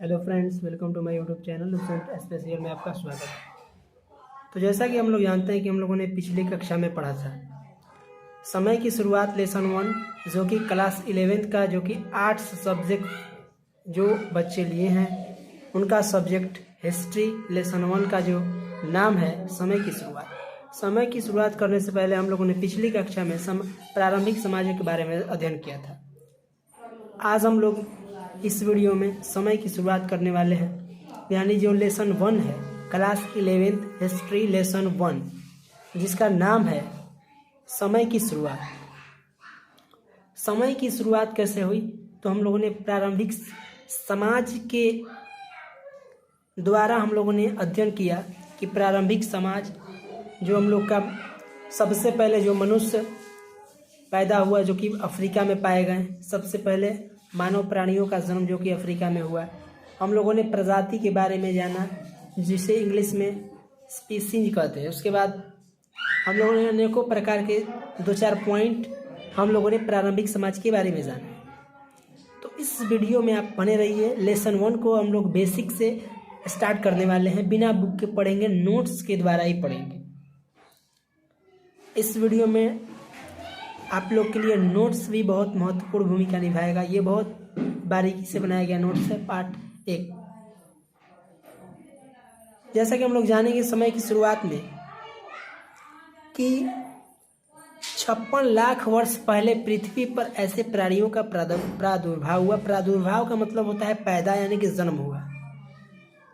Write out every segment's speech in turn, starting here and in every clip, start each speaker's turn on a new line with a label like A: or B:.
A: Hello friends, welcome to my YouTube channel Lucent Special में आपका स्वागत है। तो जैसा कि हम लोग जानते हैं कि हम लोगों ने पिछली कक्षा में पढ़ा था समय की शुरुआत लेसन 1, जो कि क्लास 11th का जो कि आर्ट्स सब्जेक्ट जो बच्चे लिए हैं उनका सब्जेक्ट हिस्ट्री लेसन 1 का जो नाम है समय की शुरुआत। समय की शुरुआत करने से पहले हम लोगों ने पिछली कक्षा में प्रारंभिक समाजों के बारे में अध्ययन किया था। आज हम लोग इस वीडियो में समय की शुरुआत करने वाले हैं, यानी जो लेसन 1 है क्लास 11th हिस्ट्री लेसन 1, जिसका नाम है समय की शुरुआत। समय की शुरुआत कैसे हुई, तो हम लोगों ने प्रारंभिक समाज के द्वारा हम लोगों ने अध्ययन किया कि प्रारंभिक समाज जो हम लोग का सबसे पहले जो मनुष्य पैदा हुआ जो कि अफ्रीका में पाए गए, सबसे पहले मानव प्राणियों का जन्म जो कि अफ्रीका में हुआ। हम लोगों ने प्रजाति के बारे में जाना, जिसे इंग्लिश में स्पीसीज कहते हैं। उसके बाद हम लोगों ने अनेकों प्रकार के 2-4 पॉइंट हम लोगों ने प्रारंभिक समाज के बारे में जाना। तो इस वीडियो में आप बने रहिए। लेसन 1 को हम लोग बेसिक से स्टार्ट करने वाले हैं, बिना बुक के पढ़ेंगे, नोट्स के द्वारा ही पढ़ेंगे। इस वीडियो में आप लोग के लिए नोट्स भी बहुत महत्वपूर्ण भूमिका निभाएगा। ये बहुत बारीकी से बनाया गया नोट्स है, पार्ट 1। जैसा कि हम लोग जानेंगे समय की शुरुआत में कि 56 लाख वर्ष पहले पृथ्वी पर ऐसे प्राणियों का प्रादुर्भाव हुआ। प्रादुर्भाव का मतलब होता है पैदा, यानी कि जन्म हुआ।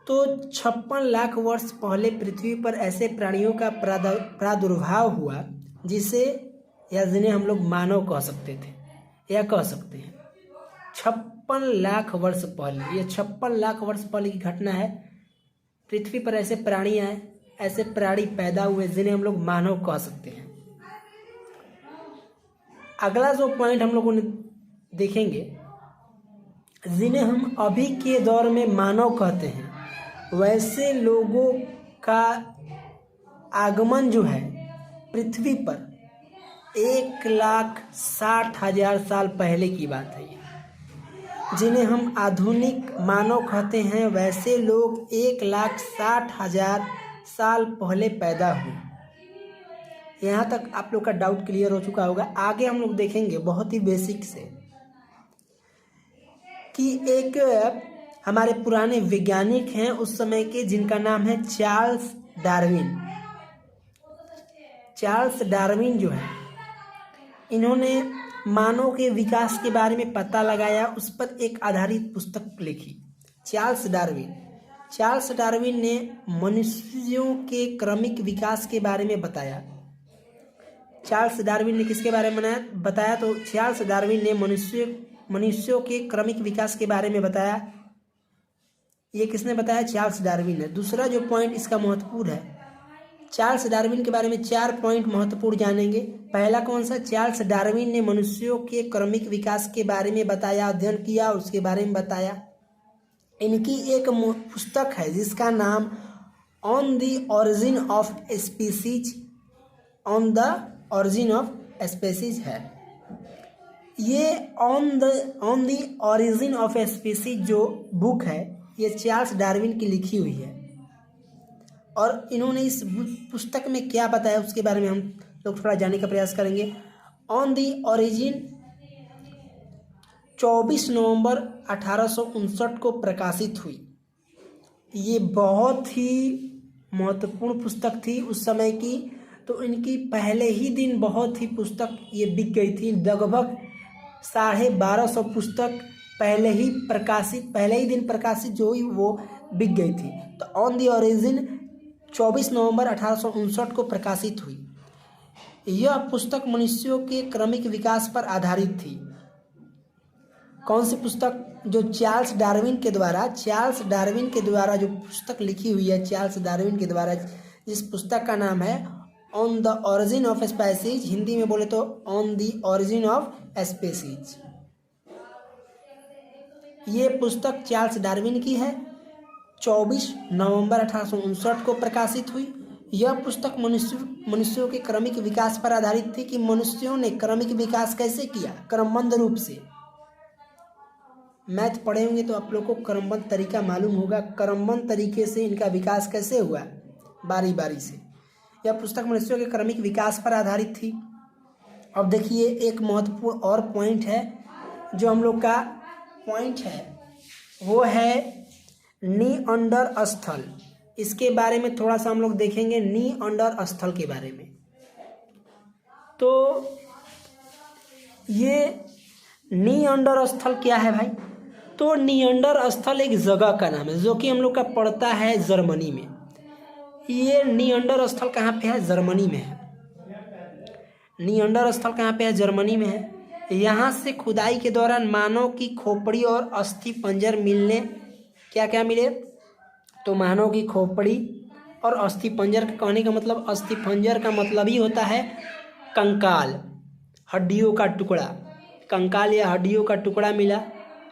A: तो 56 लाख वर्ष पहले पृथ्वी पर ऐसे प्राणियों का प्रादुर्भाव हुआ जिसे या जिन्हें हम लोग मानव कह सकते थे या कह सकते हैं। 56 लाख वर्ष पहले, ये 56 लाख वर्ष पहले की घटना है। पृथ्वी पर ऐसे प्राणी आए, ऐसे प्राणी पैदा हुए जिन्हें हम लोग मानव कह सकते हैं। अगला जो पॉइंट हम लोगों ने देखेंगे, जिन्हें हम अभी के दौर में मानव कहते हैं, वैसे लोगों का आगमन जो है पृथ्वी पर 1,60,000 साल पहले की बात है। जिन्हें हम आधुनिक मानव कहते हैं, वैसे लोग 1,60,000 साल पहले पैदा हुए। यहाँ तक आप लोग का डाउट क्लियर हो चुका होगा। आगे हम लोग देखेंगे बहुत ही बेसिक से कि एक हमारे पुराने वैज्ञानिक हैं उस समय के, जिनका नाम है चार्ल्स डार्विन। चार्ल्स डार्विन जो है, इन्होंने मानव के विकास के बारे में पता लगाया, उस पर एक आधारित पुस्तक लिखी। चार्ल्स डार्विन ने मनुष्यों के क्रमिक विकास के बारे में बताया। चार्ल्स डार्विन ने किसके बारे में बताया, तो चार्ल्स डार्विन ने मनुष्यों के क्रमिक विकास के बारे में बताया। ये किसने बताया? चार्ल्स डार्विन ने। दूसरा जो पॉइंट इसका महत्वपूर्ण है, चार्ल्स डार्विन के बारे में 4 पॉइंट महत्वपूर्ण जानेंगे। पहला कौन सा? चार्ल्स डार्विन ने मनुष्यों के क्रमिक विकास के बारे में बताया, अध्ययन किया, उसके बारे में बताया। इनकी एक पुस्तक है जिसका नाम on the origin of species है। ये on the origin of species जो बुक है, ये चार्ल्स डार्विन की लिखी हुई है। और इन्होंने इस पुस्तक में क्या बताया उसके बारे में हम लोग थोड़ा जानने का प्रयास करेंगे। ऑन दी ओरिजिन 24 नवंबर 1859 को प्रकाशित हुई। ये बहुत ही महत्वपूर्ण पुस्तक थी उस समय की। तो इनकी पहले ही दिन बहुत ही पुस्तक ये बिक गई थी। लगभग 1250 पुस्तक पहले ही दिन प्रकाशित जो हुई वो बिक गई थी। तो ऑन दी ओरिजिन 24 नवंबर 1859 को प्रकाशित हुई। यह पुस्तक मनुष्यों के क्रमिक विकास पर आधारित थी। कौन सी पुस्तक? जो चार्ल्स डार्विन के द्वारा जो पुस्तक लिखी हुई है, चार्ल्स डार्विन के द्वारा, जिस पुस्तक का नाम है on the origin of species, Hindi में बोले तो on the origin of species. ये पुस्तक चार्ल्स डार्विन की है। 24 नवंबर 1859 को प्रकाशित हुई। यह पुस्तक मनुष्यों के क्रमिक विकास पर आधारित थी कि मनुष्यों ने क्रमिक विकास कैसे किया, क्रमबद्ध रूप से। मैथ पढ़े होंगे तो आप लोग को क्रमबद्ध तरीका मालूम होगा। क्रमबद्ध तरीके से इनका विकास कैसे हुआ, बारी बारी से। यह पुस्तक मनुष्यों के क्रमिक विकास पर आधारित थी। अब देखिए एक महत्वपूर्ण और पॉइंट है, जो हम लोग का पॉइंट है वो है निअंडरस्थल। इसके बारे में थोड़ा सा हम लोग देखेंगे, निअंडरस्थल के बारे में। तो ये निअंडरस्थल क्या है भाई? तो निअंडरस्थल एक जगह का नाम है जो कि हम लोग का पड़ता है जर्मनी में। ये निअंडरस्थल कहाँ पे है? जर्मनी में है। निअंडरस्थल कहाँ पे है? जर्मनी में है। यहाँ से खुदाई के दौरान मानव की खोपड़ी और अस्थि पंजर मिलने, क्या क्या मिले? तो मानव की खोपड़ी और अस्थि पंजर, कहने का मतलब अस्थि पंजर का मतलब ही होता है कंकाल, हड्डियों का टुकड़ा। कंकाल या हड्डियों का टुकड़ा मिला।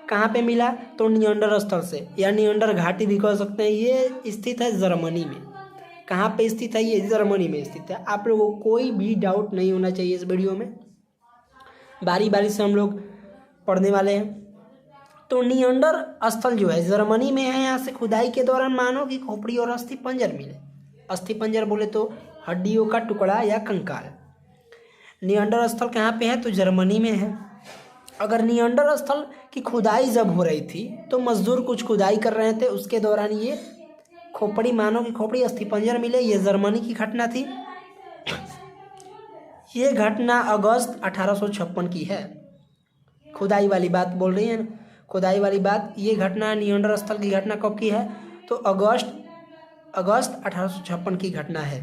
A: कहाँ पे मिला? तो निअंडरस्थल से, या निअंडर घाटी भी कह सकते हैं। ये स्थित है जर्मनी में। कहाँ पे स्थित है? ये जर्मनी में स्थित है। आप लोगों को कोई भी डाउट नहीं होना चाहिए इस वीडियो में, बारी बारी से हम लोग पढ़ने वाले हैं। तो निअंडरस्थल जो है जर्मनी में है। यहाँ से खुदाई के दौरान मानव की खोपड़ी और अस्थि पंजर मिले। अस्थि पंजर बोले तो हड्डियों का टुकड़ा या कंकाल। निअंडरस्थल कहाँ पे है? तो जर्मनी में है। अगर निअंडरस्थल की खुदाई जब हो रही थी तो मजदूर कुछ खुदाई कर रहे थे, उसके दौरान ये खोपड़ी, मानव की खोपड़ी, अस्थिपंजर मिले। ये जर्मनी की घटना थी। ये घटना अगस्त 1856 की है। खुदाई वाली बात बोल रही है ना, खुदाई वाली बात। ये घटना निअंडरस्थल की घटना कब की है? तो अगस्त 1856 की घटना है।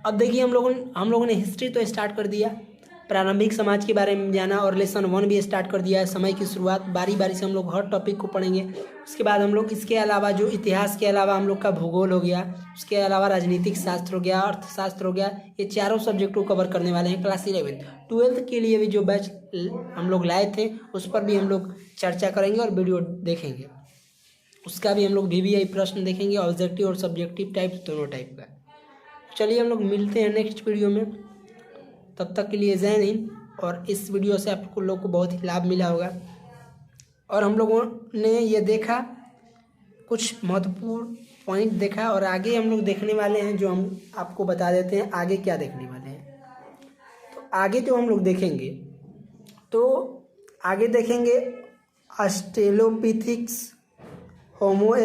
A: अब देखिए हम लोगों ने हिस्ट्री तो स्टार्ट कर दिया, प्रारंभिक समाज के बारे में जाना, और लेसन 1 भी स्टार्ट कर दिया है, समय की शुरुआत। बारी बारी से हम लोग हर टॉपिक को पढ़ेंगे। उसके बाद हम लोग इसके अलावा जो इतिहास के अलावा हम लोग का भूगोल हो गया, उसके अलावा राजनीतिक शास्त्र हो गया, अर्थशास्त्र हो गया, ये चारों सब्जेक्ट को कवर करने वाले हैं क्लास 11। 12th के लिए भी जो बैच हम लोग लाए थे उस पर भी हम लोग चर्चा करेंगे और वीडियो देखेंगे। उसका भी हम लोग VBI प्रश्न देखेंगे, ऑब्जेक्टिव और सब्जेक्टिव टाइप, दोनों टाइप का। चलिए हम लोग मिलते हैं नेक्स्ट वीडियो में। तब तक के लिए जय हिंद। और इस वीडियो से आप लोग को बहुत ही लाभ मिला होगा। और हम लोगों ने ये देखा, कुछ महत्वपूर्ण पॉइंट देखा, और आगे हम लोग देखने वाले हैं, जो हम आपको बता देते हैं आगे क्या देखने वाले हैं। तो आगे जो हम लोग देखेंगे, तो आगे देखेंगे ऑस्ट्रेलोपिथेक्स, होमो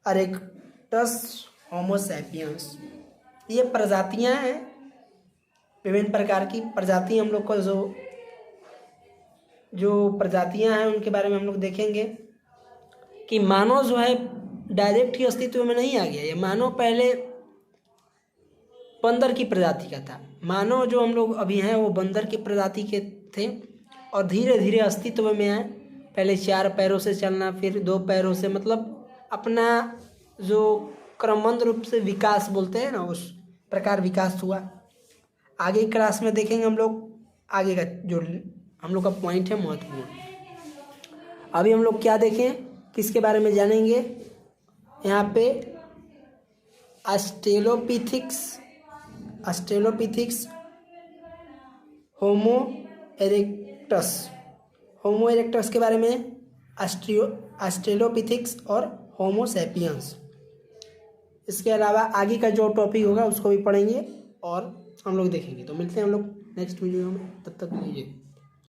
A: इरेक्टस, होमो सैपियंस। ये प्रजातियां हैं, विभिन्न प्रकार की प्रजाति। हम लोग को जो प्रजातियां हैं उनके बारे में हम लोग देखेंगे कि मानव जो है डायरेक्ट ही अस्तित्व में नहीं आ गया। ये मानव पहले बंदर की प्रजाति का था। मानव जो हम लोग अभी हैं वो बंदर की प्रजाति के थे, और धीरे धीरे अस्तित्व में आए। पहले 4 पैरों से चलना, फिर 2 पैरों से, मतलब अपना जो क्रमबद्ध रूप से विकास बोलते हैं ना, उस प्रकार विकास हुआ। आगे क्लास में देखेंगे हम लोग आगे का जो हम लोग का पॉइंट है महत्वपूर्ण। अभी हम लोग क्या देखें, किसके बारे में जानेंगे? यहाँ पे ऑस्ट्रेलोपिथेक्स, होमो इरेक्टस के बारे में, ऑस्ट्रेलोपिथेक्स और होमो सैपियंस। इसके अलावा आगे का जो टॉपिक होगा उसको भी पढ़ेंगे और हम लोग देखेंगे। तो मिलते हैं हम लोग नेक्स्ट वीडियो में, तब तक लीजिए।